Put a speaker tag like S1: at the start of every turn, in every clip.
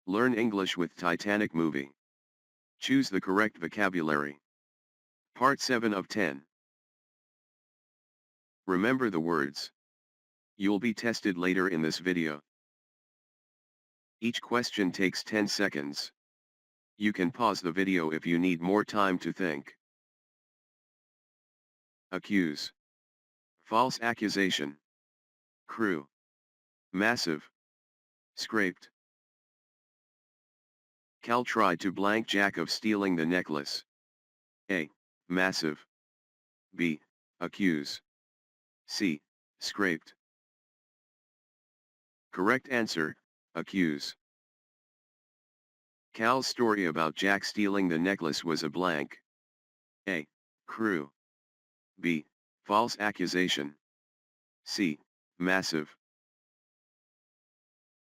S1: Learn English with Titanic Movie. Choose the correct vocabulary. Part 7 of 10. Remember the words. You'll be tested later in this video. Each question takes 10 seconds. You can pause the video if you need more time to think. Accuse. False accusation. Crew. Massive. Scraped. Cal tried to blank Jack of stealing the necklace. A. Massive. B. Accuse. C. Scraped. Correct answer, accuse. Cal's story about Jack stealing the necklace was a blank. A. Crew. B. False accusation. C. Massive.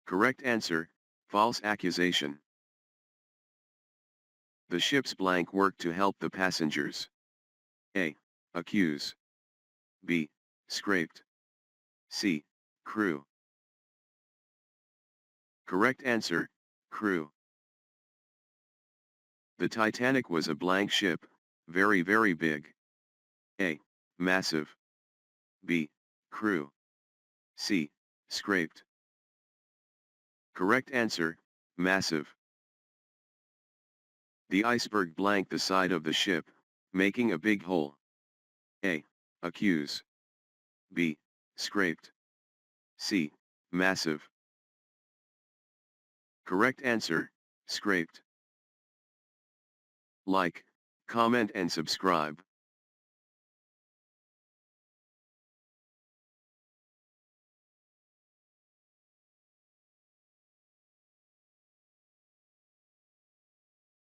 S1: Correct answer, false accusation. The ship's blank worked to help the passengers. A. Accuse. B. Scraped. C. Crew. Correct answer, crew. The Titanic was a blank ship, very very big. A. Massive. B. Crew. C. Scraped. Correct answer, massive. The iceberg blanked the side of the ship, making a big hole. A. Accuse. B. Scraped. C. Massive. Correct answer, scraped. Like, comment and subscribe.